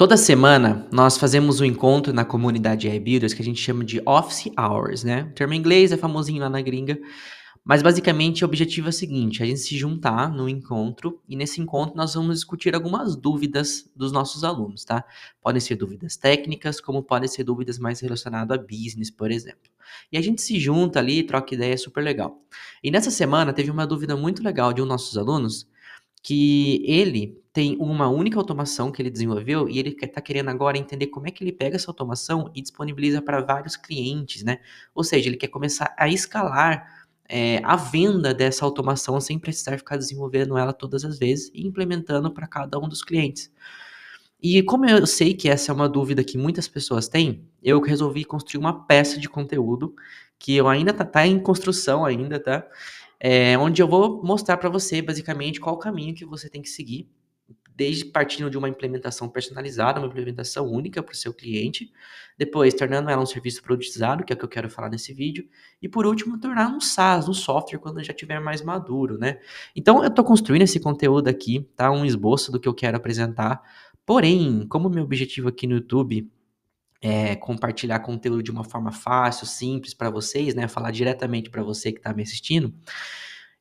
Toda semana nós fazemos um encontro na comunidade iBuilders que a gente chama de Office Hours, né? O termo em inglês é famosinho lá na gringa, mas basicamente o objetivo é o seguinte: a gente se juntar no encontro e nesse encontro nós vamos discutir algumas dúvidas dos nossos alunos, tá? Podem ser dúvidas técnicas, como podem ser dúvidas mais relacionadas a business, por exemplo. E a gente se junta ali, troca ideia, é super legal. E nessa semana teve uma dúvida muito legal de um dos nossos alunos que ele tem uma única automação que ele desenvolveu e ele está querendo agora entender como é que ele pega essa automação e disponibiliza para vários clientes, né? Ou seja, ele quer começar a escalar a venda dessa automação sem precisar ficar desenvolvendo ela todas as vezes e implementando para cada um dos clientes. E como eu sei que essa é uma dúvida que muitas pessoas têm, eu resolvi construir uma peça de conteúdo que eu ainda tá em construção ainda, tá? Onde eu vou mostrar para você basicamente qual o caminho que você tem que seguir, desde partindo de uma implementação personalizada, uma implementação única para o seu cliente, depois tornando ela um serviço produtizado, que é o que eu quero falar nesse vídeo, e por último tornar um SaaS, um software quando já estiver mais maduro, né? Então eu estou construindo esse conteúdo aqui, tá? Um esboço do que eu quero apresentar. Porém, como meu objetivo aqui no YouTube é compartilhar conteúdo de uma forma fácil, simples para vocês, né? Falar diretamente para você que está me assistindo,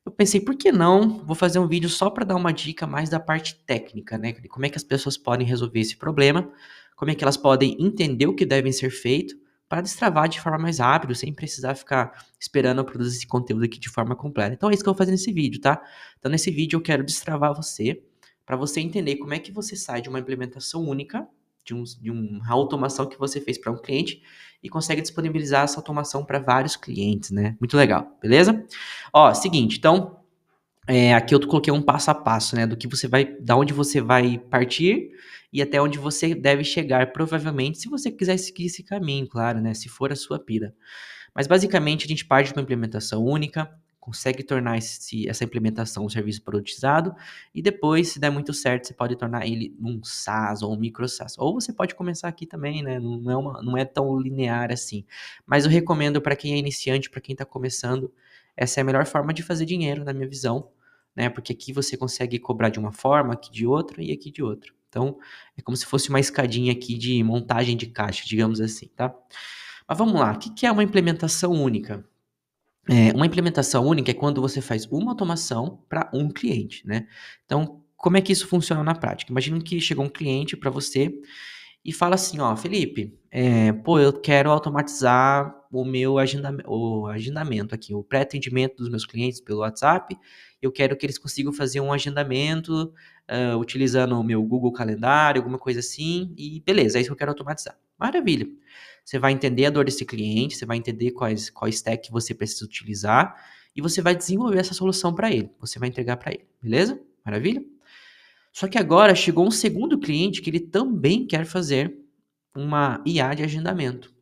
eu pensei, por que não? Vou fazer um vídeo só para dar uma dica mais da parte técnica, né? De como é que as pessoas podem resolver esse problema, como é que elas podem entender o que devem ser feito para destravar de forma mais rápida, sem precisar ficar esperando eu produzir esse conteúdo aqui de forma completa. Então é isso que eu vou fazer nesse vídeo, tá? Então nesse vídeo eu quero destravar você, para você entender como é que você sai de uma implementação única, de uma automação que você fez para um cliente e consegue disponibilizar essa automação para vários clientes, né? Muito legal, beleza? Ó, seguinte, então, aqui eu coloquei um passo a passo, né, do que você vai, da onde você vai partir e até onde você deve chegar, provavelmente, se você quiser seguir esse caminho, claro, né, se for a sua pira. Mas basicamente a gente parte de uma implementação única, consegue tornar essa implementação um serviço produtizado e depois, se der muito certo, você pode tornar ele um SaaS ou um micro SaaS. Ou você pode começar aqui também, né? Não é tão linear assim. Mas eu recomendo para quem é iniciante, para quem está começando, essa é a melhor forma de fazer dinheiro, na minha visão, né? Porque aqui você consegue cobrar de uma forma, aqui de outra e aqui de outra. Então, é como se fosse uma escadinha aqui de montagem de caixa, digamos assim, tá? Mas vamos lá, o que que é uma implementação única? Uma implementação única é quando você faz uma automação para um cliente, né? Então, como é que isso funciona na prática? Imagina que chegou um cliente para você e fala assim, ó, Felipe, pô, eu quero automatizar o agendamento aqui, o pré-atendimento dos meus clientes pelo WhatsApp. Eu quero que eles consigam fazer um agendamento utilizando o meu Google Calendário, alguma coisa assim, e beleza, é isso que eu quero automatizar. Maravilha. Você vai entender a dor desse cliente, você vai entender qual stack que você precisa utilizar e você vai desenvolver essa solução para ele. Você vai entregar para ele, beleza? Maravilha? Só que agora chegou um segundo cliente que ele também quer fazer uma IA de agendamento.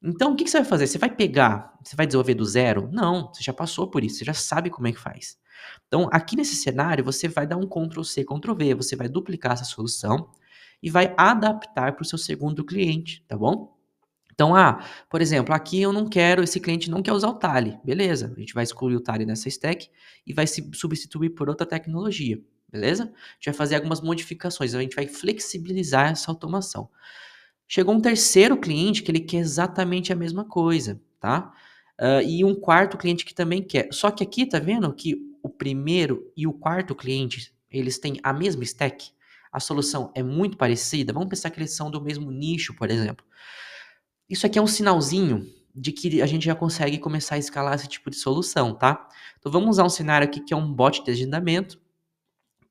Então, o que que você vai fazer? Você vai desenvolver do zero? Não, você já passou por isso, você já sabe como é que faz. Então, aqui nesse cenário, você vai dar um Ctrl C, Ctrl V, você vai duplicar essa solução e vai adaptar para o seu segundo cliente, tá bom? Então, por exemplo, aqui esse cliente não quer usar o Tali, beleza? A gente vai excluir o Tali nessa stack e vai se substituir por outra tecnologia, beleza? A gente vai fazer algumas modificações, a gente vai flexibilizar essa automação. Chegou um terceiro cliente que ele quer exatamente a mesma coisa, tá? E um quarto cliente que também quer. Só que aqui, tá vendo que o primeiro e o quarto cliente, eles têm a mesma stack? A solução é muito parecida? Vamos pensar que eles são do mesmo nicho, por exemplo. Isso aqui é um sinalzinho de que a gente já consegue começar a escalar esse tipo de solução, tá? Então vamos usar um cenário aqui que é um bot de agendamento,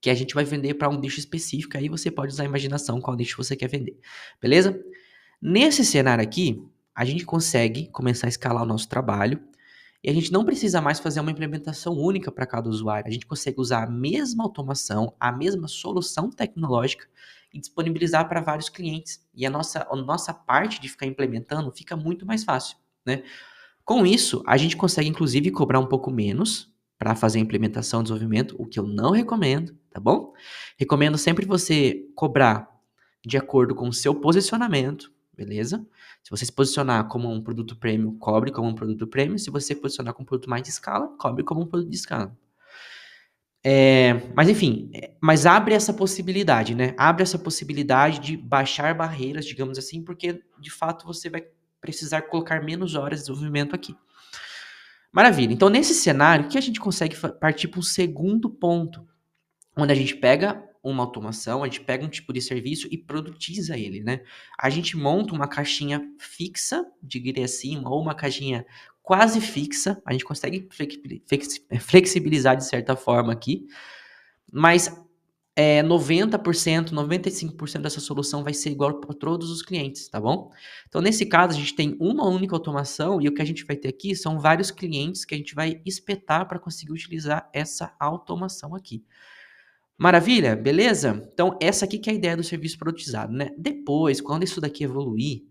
que a gente vai vender para um nicho específico, aí você pode usar a imaginação qual nicho você quer vender, beleza? Nesse cenário aqui, a gente consegue começar a escalar o nosso trabalho e a gente não precisa mais fazer uma implementação única para cada usuário. A gente consegue usar a mesma automação, a mesma solução tecnológica e disponibilizar para vários clientes. E a nossa parte de ficar implementando fica muito mais fácil, né? Com isso, a gente consegue inclusive cobrar um pouco menos para fazer a implementação e desenvolvimento, o que eu não recomendo, tá bom? Recomendo sempre você cobrar de acordo com o seu posicionamento, beleza? Se você se posicionar como um produto premium, cobre como um produto premium. Se você se posicionar como um produto mais de escala, cobre como um produto de escala. Mas enfim, mas abre essa possibilidade, né? Abre essa possibilidade de baixar barreiras, digamos assim, porque de fato você vai precisar colocar menos horas de desenvolvimento aqui. Maravilha. Então, nesse cenário, o que a gente consegue partir para um segundo ponto, onde a gente pega uma automação, a gente pega um tipo de serviço e produtiza ele, né? A gente monta uma caixinha fixa, diria assim, ou uma caixinha quase fixa, a gente consegue flexibilizar de certa forma aqui, mas 90%, 95% dessa solução vai ser igual para todos os clientes, tá bom? Então, nesse caso, a gente tem uma única automação e o que a gente vai ter aqui são vários clientes que a gente vai espetar para conseguir utilizar essa automação aqui. Maravilha? Beleza? Então, essa aqui que é a ideia do serviço produtizado, né? Depois, quando isso daqui evoluir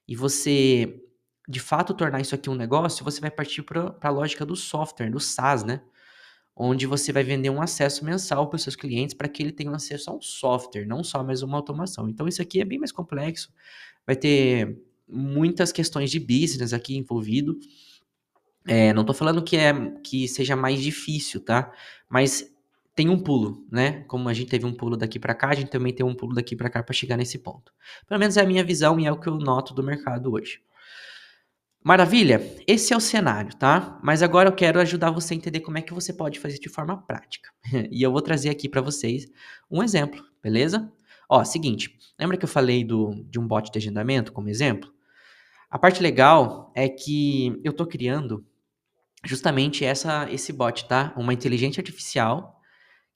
e você de fato tornar isso aqui um negócio, você vai partir para a lógica do software, do SaaS, né? Onde você vai vender um acesso mensal para os seus clientes para que ele tenha acesso a um software, não só mais uma automação. Então, isso aqui é bem mais complexo, vai ter muitas questões de business aqui envolvido. Não estou falando que seja mais difícil, tá? Mas tem um pulo, né? Como a gente teve um pulo daqui para cá, a gente também tem um pulo daqui para cá para chegar nesse ponto. Pelo menos é a minha visão e é o que eu noto do mercado hoje. Maravilha? Esse é o cenário, tá? Mas agora eu quero ajudar você a entender como é que você pode fazer de forma prática. E eu vou trazer aqui para vocês um exemplo, beleza? Ó, seguinte, lembra que eu falei de um bot de agendamento como exemplo? A parte legal é que eu tô criando justamente esse bot, tá? Uma inteligência artificial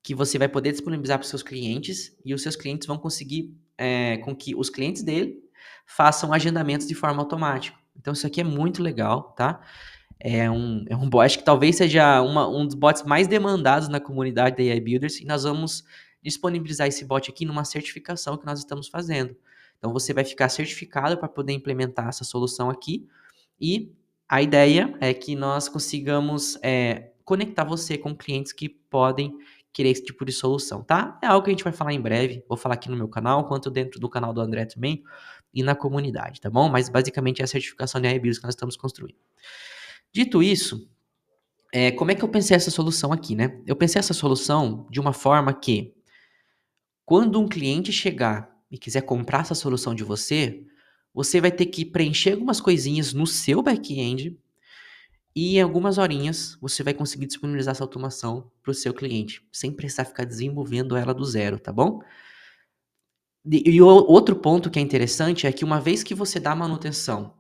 que você vai poder disponibilizar para os seus clientes e os seus clientes vão conseguir com que os clientes dele façam agendamentos de forma automática. Então isso aqui é muito legal, tá? É um bot, acho que talvez seja um dos bots mais demandados na comunidade da AI Builders e nós vamos disponibilizar esse bot aqui numa certificação que nós estamos fazendo. Então você vai ficar certificado para poder implementar essa solução aqui e a ideia é que nós consigamos conectar você com clientes que podem querer esse tipo de solução, tá? É algo que a gente vai falar em breve, vou falar aqui no meu canal, quanto dentro do canal do André também e na comunidade, tá bom? Mas basicamente é a certificação de AI Builders que nós estamos construindo. Dito isso, como é que eu pensei essa solução aqui, né? Eu pensei essa solução de uma forma que, quando um cliente chegar e quiser comprar essa solução de você, você vai ter que preencher algumas coisinhas no seu back-end e em algumas horinhas você vai conseguir disponibilizar essa automação para o seu cliente, sem precisar ficar desenvolvendo ela do zero, tá bom? E o outro ponto que é interessante é que uma vez que você dá manutenção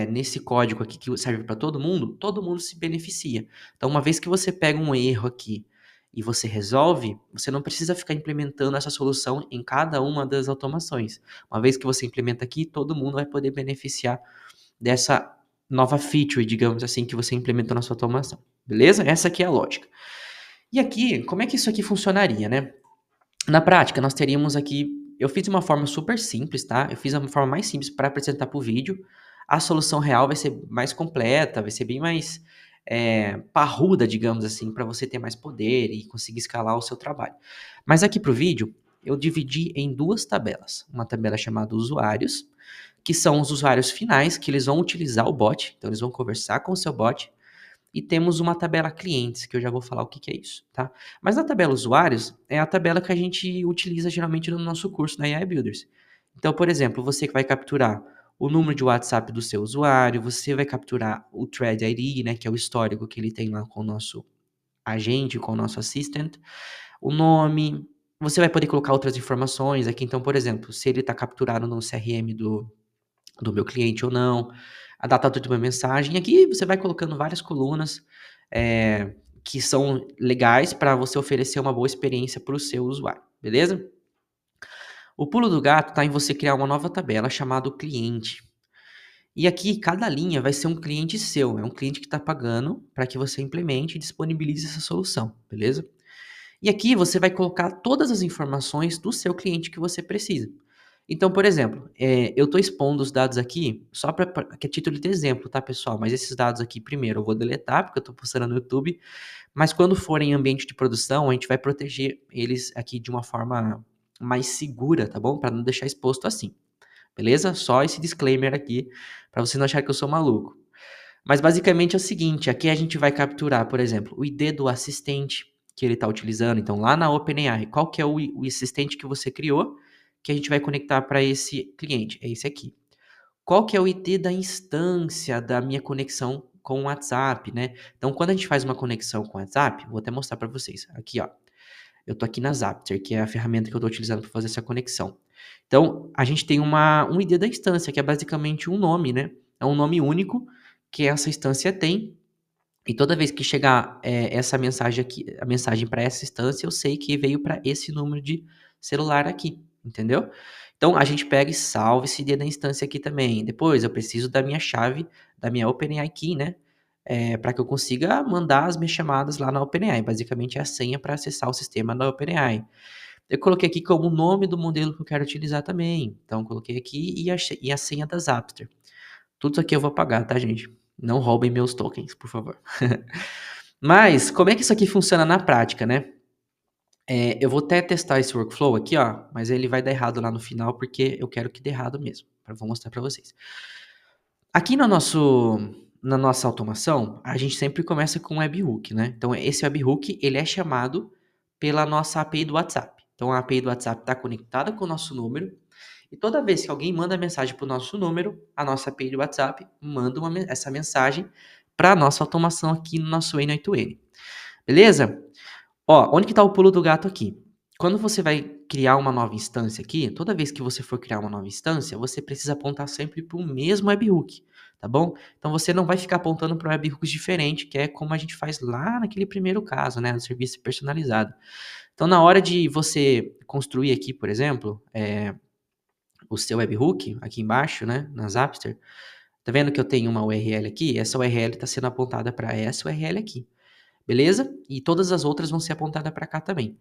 nesse código aqui que serve para todo mundo se beneficia. Então, uma vez que você pega um erro aqui e você resolve, você não precisa ficar implementando essa solução em cada uma das automações. Uma vez que você implementa aqui, todo mundo vai poder beneficiar dessa nova feature, digamos assim, que você implementou na sua automação. Beleza? Essa aqui é a lógica. E aqui, como é que isso aqui funcionaria, né? Na prática, nós teríamos aqui. Eu fiz de uma forma super simples, tá? Eu fiz uma forma mais simples para apresentar para o vídeo. A solução real vai ser mais completa, vai ser bem mais parruda, digamos assim, para você ter mais poder e conseguir escalar o seu trabalho. Mas aqui para o vídeo, eu dividi em duas tabelas. Uma tabela chamada usuários, que são os usuários finais, que eles vão utilizar o bot, então eles vão conversar com o seu bot, e temos uma tabela clientes, que eu já vou falar o que é isso, tá? Mas a tabela usuários é a tabela que a gente utiliza geralmente no nosso curso da AI Builders. Então, por exemplo, você que vai capturar o número de WhatsApp do seu usuário, você vai capturar o Thread ID, né, que é o histórico que ele tem lá com o nosso agente, com o nosso assistant, o nome, você vai poder colocar outras informações aqui. Então, por exemplo, se ele está capturado no CRM do meu cliente ou não, a data da última mensagem. Aqui você vai colocando várias colunas que são legais para você oferecer uma boa experiência para o seu usuário, beleza? O pulo do gato está em você criar uma nova tabela chamada cliente. E aqui, cada linha vai ser um cliente seu, é um cliente que está pagando para que você implemente e disponibilize essa solução, beleza? E aqui você vai colocar todas as informações do seu cliente que você precisa. Então, por exemplo, eu estou expondo os dados aqui só que é título de exemplo, tá, pessoal? Mas esses dados aqui, primeiro, eu vou deletar, porque eu estou postando no YouTube. Mas quando forem em ambiente de produção, a gente vai proteger eles aqui de uma forma mais segura, tá bom? Para não deixar exposto assim, beleza? Só esse disclaimer aqui, para você não achar que eu sou maluco. Mas basicamente é o seguinte, aqui a gente vai capturar, por exemplo, o ID do assistente, que ele está utilizando. Então, lá na OpenAI, qual que é o assistente que você criou que a gente vai conectar para esse cliente? É esse aqui. Qual que é o ID da instância da minha conexão com o WhatsApp, né? Então, quando a gente faz uma conexão com o WhatsApp, vou até mostrar para vocês. Aqui, ó. Eu tô aqui na Zapier, que é a ferramenta que eu tô utilizando para fazer essa conexão. Então, a gente tem um ID da instância, que é basicamente um nome, né? É um nome único que essa instância tem. E toda vez que chegar essa mensagem aqui, a mensagem para essa instância, eu sei que veio para esse número de celular aqui, entendeu? Então, a gente pega e salva esse ID da instância aqui também. Depois, eu preciso da minha chave, da minha OpenAI Key, né? Para que eu consiga mandar as minhas chamadas lá na OpenAI. Basicamente, é a senha para acessar o sistema da OpenAI. Eu coloquei aqui como o nome do modelo que eu quero utilizar também. Então, coloquei aqui e a senha da Zapster. Tudo isso aqui eu vou apagar, tá, gente? Não roubem meus tokens, por favor. Mas, como é que isso aqui funciona na prática, né? Eu vou até testar esse workflow aqui, ó, mas ele vai dar errado lá no final, porque eu quero que dê errado mesmo. Vou mostrar para vocês. Aqui na nossa automação, a gente sempre começa com um webhook, né? Então, esse webhook, ele é chamado pela nossa API do WhatsApp. Então, a API do WhatsApp está conectada com o nosso número, e toda vez que alguém manda mensagem para o nosso número, a nossa API do WhatsApp manda essa mensagem para a nossa automação aqui no nosso N8N. Beleza? Ó, onde que está o pulo do gato aqui? Quando você vai criar uma nova instância aqui, toda vez que você for criar uma nova instância, você precisa apontar sempre para o mesmo webhook, tá bom? Então você não vai ficar apontando para webhooks diferentes, que é como a gente faz lá naquele primeiro caso, né, do serviço personalizado. Então na hora de você construir aqui, por exemplo, o seu webhook aqui embaixo, né, na Zapster, tá vendo que eu tenho uma URL aqui? Essa URL está sendo apontada para essa URL aqui, beleza? E todas as outras vão ser apontadas para cá também.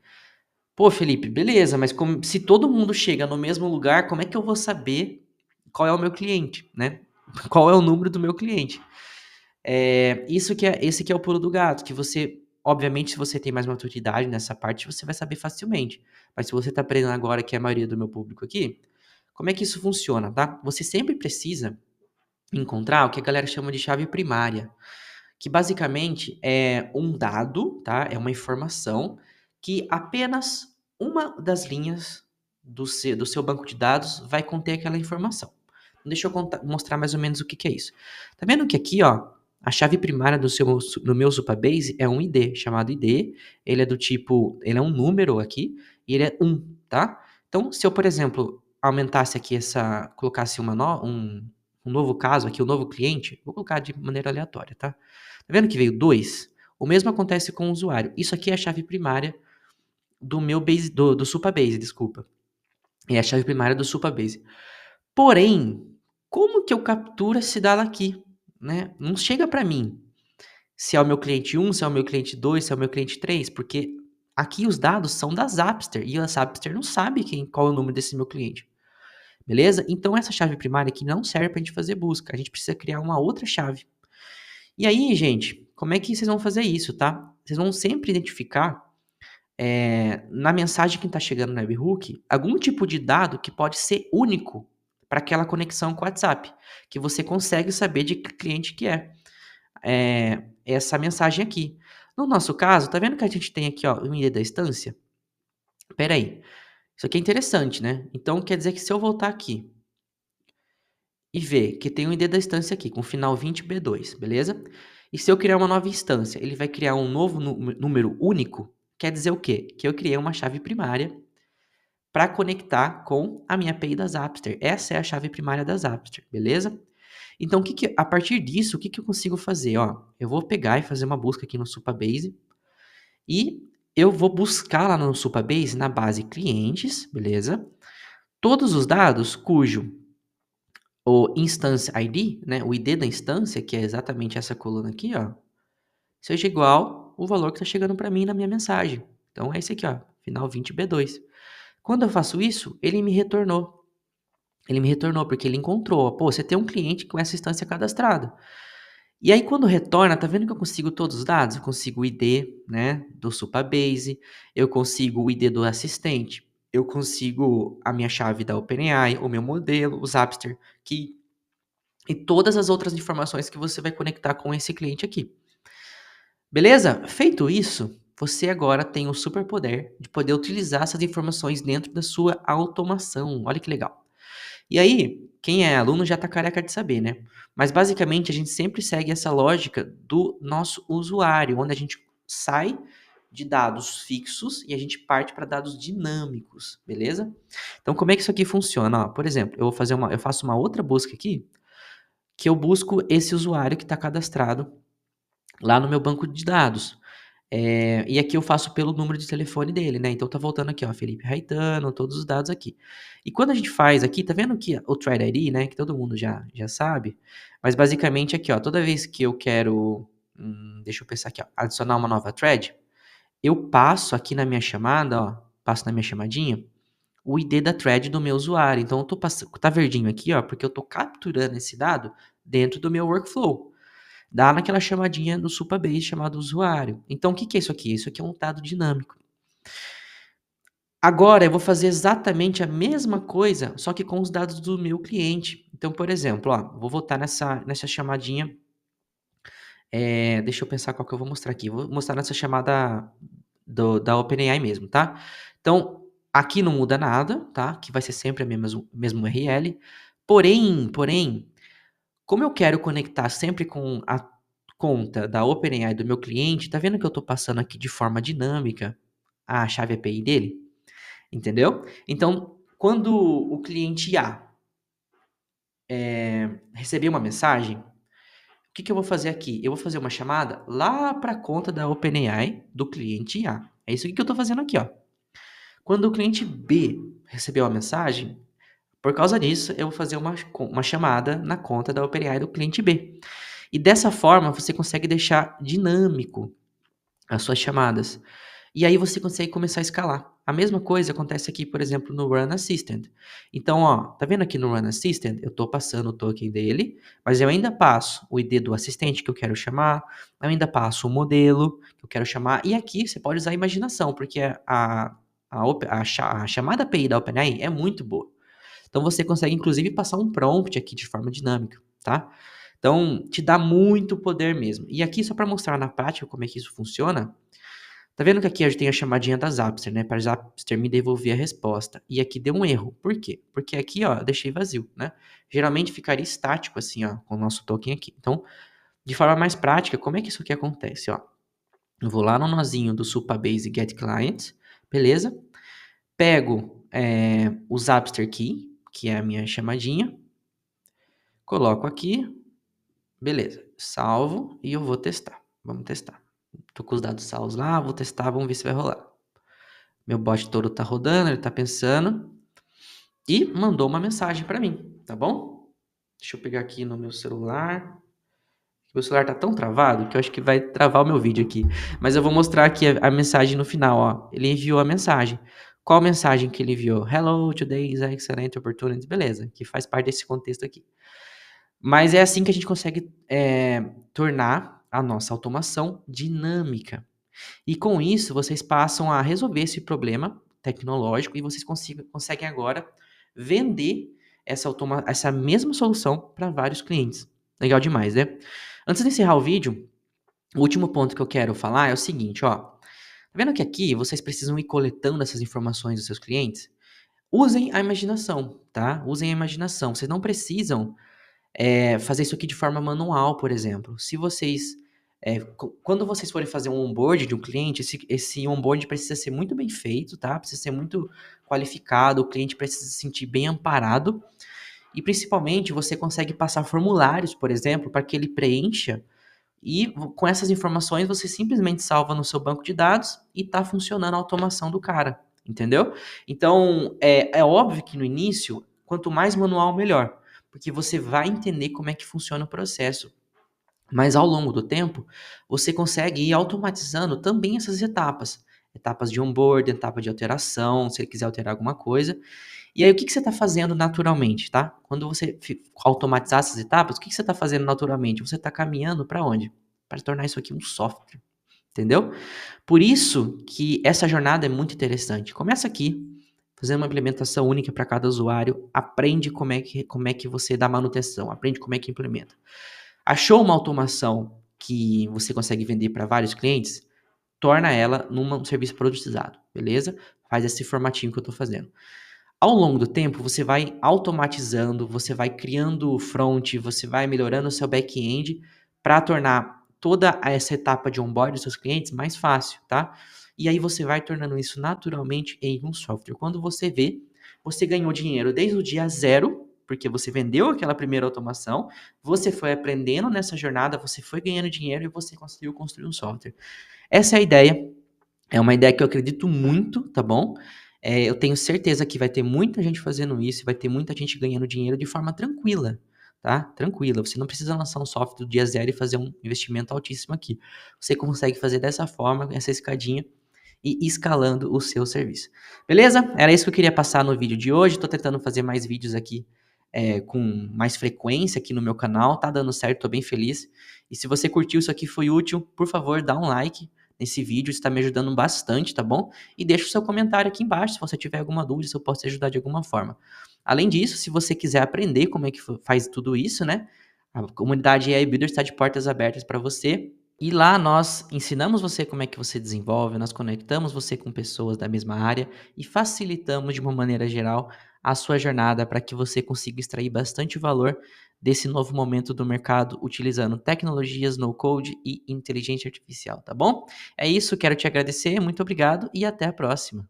Pô, Felipe, beleza, mas se todo mundo chega no mesmo lugar, como é que eu vou saber qual é o meu cliente, né? Qual é o número do meu cliente? Esse que é o pulo do gato, que você, obviamente, se você tem mais maturidade nessa parte, você vai saber facilmente. Mas se você está aprendendo agora, que é a maioria do meu público aqui, como é que isso funciona, tá? Você sempre precisa encontrar o que a galera chama de chave primária, que basicamente é um dado, tá? É uma informação que apenas uma das linhas do seu banco de dados vai conter aquela informação. Deixa eu mostrar mais ou menos o que, que é isso. Tá vendo que aqui, ó, a chave primária do meu Supabase é um ID, chamado ID. Ele é do tipo, ele é um número aqui, e ele é 1, tá? Então, se eu, por exemplo, aumentasse aqui colocasse um novo caso aqui, um novo cliente, vou colocar de maneira aleatória, tá? Tá vendo que veio 2? O mesmo acontece com o usuário. Isso aqui é a chave primária do meu base, do Supabase, desculpa. É a chave primária do Supabase. Porém, como que eu capturo esse dado aqui, né? Não chega para mim se é o meu cliente 1, se é o meu cliente 2, se é o meu cliente 3, porque aqui os dados são da Zapster e a Zapster não sabe qual é o número desse meu cliente. Beleza? Então essa chave primária aqui não serve para a gente fazer busca. A gente precisa criar uma outra chave. E aí, gente, como é que vocês vão fazer isso, tá? Vocês vão sempre identificar na mensagem que está chegando no webhook algum tipo de dado que pode ser único para aquela conexão com o WhatsApp, que você consegue saber de que cliente que é essa mensagem aqui. No nosso caso, tá vendo que a gente tem aqui, ó, o ID da instância? Espera aí, isso aqui é interessante, né? Então quer dizer que se eu voltar aqui e ver que tem um ID da instância aqui, com final 20B2, beleza? E se eu criar uma nova instância, ele vai criar um novo número único, quer dizer o quê? Que eu criei uma chave primária para conectar com a minha API da Zapster. Essa é a chave primária da Zapster, beleza? Então, a partir disso, o que eu consigo fazer? Ó, eu vou pegar e fazer uma busca aqui no Supabase e eu vou buscar lá no Supabase, na base clientes, beleza? Todos os dados cujo o instance ID, né, o ID da instância, que é exatamente essa coluna aqui, ó, seja igual o valor que está chegando para mim na minha mensagem. Então, é esse aqui, ó, final 20B2. Quando eu faço isso, ele me retornou. Ele me retornou porque ele encontrou, pô, você tem um cliente com essa instância cadastrada. E aí quando retorna, tá vendo que eu consigo todos os dados? Eu consigo o ID, né, do Supabase, eu consigo o ID do assistente, eu consigo a minha chave da OpenAI, o meu modelo, o Zapster, e todas as outras informações que você vai conectar com esse cliente aqui. Beleza? Feito isso, você agora tem o superpoder de poder utilizar essas informações dentro da sua automação. Olha que legal. E aí, quem é aluno já está careca de saber, né? Mas basicamente a gente sempre segue essa lógica do nosso usuário, onde a gente sai de dados fixos e a gente parte para dados dinâmicos, beleza? Então, como é que isso aqui funciona? Ó, por exemplo, eu faço uma outra busca aqui, que eu busco esse usuário que está cadastrado lá no meu banco de dados. E aqui eu faço pelo número de telefone dele, né? Então tá voltando aqui, ó, Felipe Raitano, todos os dados aqui. E quando a gente faz aqui, tá vendo que o Thread ID, né? Que todo mundo já sabe. Mas basicamente aqui, ó, toda vez que eu quero, deixa eu pensar aqui, ó, adicionar uma nova thread, eu passo aqui na minha chamada, ó, passo na minha chamadinha, o ID da thread do meu usuário. Então eu tô passando, tá verdinho aqui, ó, porque eu tô capturando esse dado dentro do meu workflow. Dá naquela chamadinha no Supabase chamado usuário. Então, o que que é isso aqui? Isso aqui é um dado dinâmico. Agora, eu vou fazer exatamente a mesma coisa, só que com os dados do meu cliente. Então, por exemplo, ó, vou voltar nessa chamadinha. Deixa eu pensar qual que eu vou mostrar aqui. Vou mostrar nessa chamada da OpenAI mesmo, tá? Então, aqui não muda nada, tá? Que vai ser sempre mesmo URL. Porém, como eu quero conectar sempre com a conta da OpenAI do meu cliente, tá vendo que eu estou passando aqui de forma dinâmica a chave API dele? Entendeu? Então, quando o cliente A receber uma mensagem, o que que eu vou fazer aqui? Eu vou fazer uma chamada lá para a conta da OpenAI do cliente A. É isso que eu estou fazendo aqui, ó. Quando o cliente B receber uma mensagem, por causa disso, eu vou fazer uma chamada na conta da OpenAI do cliente B. E dessa forma, você consegue deixar dinâmico as suas chamadas. E aí você consegue começar a escalar. A mesma coisa acontece aqui, por exemplo, no Run Assistant. Então, ó, tá vendo aqui no Run Assistant? Eu tô passando o token dele, mas eu ainda passo o ID do assistente que eu quero chamar, eu ainda passo o modelo que eu quero chamar, e aqui você pode usar a imaginação, porque a chamada API da OpenAI é muito boa. Então você consegue, inclusive, passar um prompt aqui de forma dinâmica, tá? Então, te dá muito poder mesmo. E aqui, só para mostrar na prática como é que isso funciona, tá vendo que aqui a gente tem a chamadinha da Zapster, né? Para Zapster me devolver a resposta. E aqui deu um erro. Por quê? Porque aqui, ó, eu deixei vazio, né? Geralmente ficaria estático assim, ó, com o nosso token aqui. Então, de forma mais prática, como é que isso aqui acontece, ó? Eu vou lá no nozinho do Supabase Get Client, beleza? Pego o Zapster Key, que é a minha chamadinha, coloco aqui, beleza, salvo e eu vou testar. Vamos testar. Tô com os dados salvos lá, vou testar, vamos ver se vai rolar. Meu bot todo tá rodando, ele tá pensando e mandou uma mensagem para mim, tá bom? Deixa eu pegar aqui no meu celular. Meu celular tá tão travado que eu acho que vai travar o meu vídeo aqui. Mas eu vou mostrar aqui a mensagem no final, ó. Ele enviou a mensagem. Qual mensagem que ele enviou? Hello, today is an excellent opportunity. Beleza, que faz parte desse contexto aqui. Mas é assim que a gente consegue tornar a nossa automação dinâmica. E com isso, vocês passam a resolver esse problema tecnológico e vocês conseguem agora vender essa mesma solução para vários clientes. Legal demais, né? Antes de encerrar o vídeo, o último ponto que eu quero falar é o seguinte, ó. Tá vendo que aqui vocês precisam ir coletando essas informações dos seus clientes? Usem a imaginação, tá? Usem a imaginação. Vocês não precisam fazer isso aqui de forma manual, por exemplo. Se vocês, quando vocês forem fazer um onboard de um cliente, esse onboard precisa ser muito bem feito, tá? Precisa ser muito qualificado, o cliente precisa se sentir bem amparado e principalmente você consegue passar formulários, por exemplo, para que ele preencha e com essas informações você simplesmente salva no seu banco de dados e está funcionando a automação do cara, entendeu? Então, é óbvio que no início, quanto mais manual, melhor, porque você vai entender como é que funciona o processo. Mas ao longo do tempo, você consegue ir automatizando também essas etapas. Etapas de onboard, etapa de alteração, se ele quiser alterar alguma coisa. E aí, o que você está fazendo naturalmente, tá? Quando você automatizar essas etapas, o que você está fazendo naturalmente? Você está caminhando para onde? Para tornar isso aqui um software, entendeu? Por isso que essa jornada é muito interessante. Começa aqui, fazendo uma implementação única para cada usuário, aprende como é que você dá manutenção, aprende como é que implementa. Achou uma automação que você consegue vender para vários clientes? torna ela um serviço produtizado, beleza? Faz esse formatinho que eu estou fazendo. Ao longo do tempo, você vai automatizando, você vai criando o front, você vai melhorando o seu back-end para tornar toda essa etapa de onboard dos seus clientes mais fácil, tá? E aí você vai tornando isso naturalmente em um software. Quando você vê, você ganhou dinheiro desde o dia zero, porque você vendeu aquela primeira automação, você foi aprendendo nessa jornada, você foi ganhando dinheiro e você conseguiu construir um software. Essa é a ideia. É uma ideia que eu acredito muito, tá bom? Eu tenho certeza que vai ter muita gente fazendo isso, vai ter muita gente ganhando dinheiro de forma tranquila, tá? Tranquila. Você não precisa lançar um software do dia zero e fazer um investimento altíssimo aqui. Você consegue fazer dessa forma, essa escadinha, e escalando o seu serviço. Beleza? Era isso que eu queria passar no vídeo de hoje. Estou tentando fazer mais vídeos aqui com mais frequência aqui no meu canal. Tá dando certo, tô bem feliz. E se você curtiu isso aqui, foi útil, por favor, dá um like nesse vídeo, isso está me ajudando bastante, tá bom? E deixa o seu comentário aqui embaixo se você tiver alguma dúvida, se eu posso te ajudar de alguma forma. Além disso, se você quiser aprender como é que faz tudo isso, né? A comunidade AI Builder está de portas abertas para você. E lá nós ensinamos você como é que você desenvolve, nós conectamos você com pessoas da mesma área e facilitamos de uma maneira geral a sua jornada para que você consiga extrair bastante valor desse novo momento do mercado utilizando tecnologias no code e inteligência artificial, tá bom? É isso, quero te agradecer, muito obrigado e até a próxima.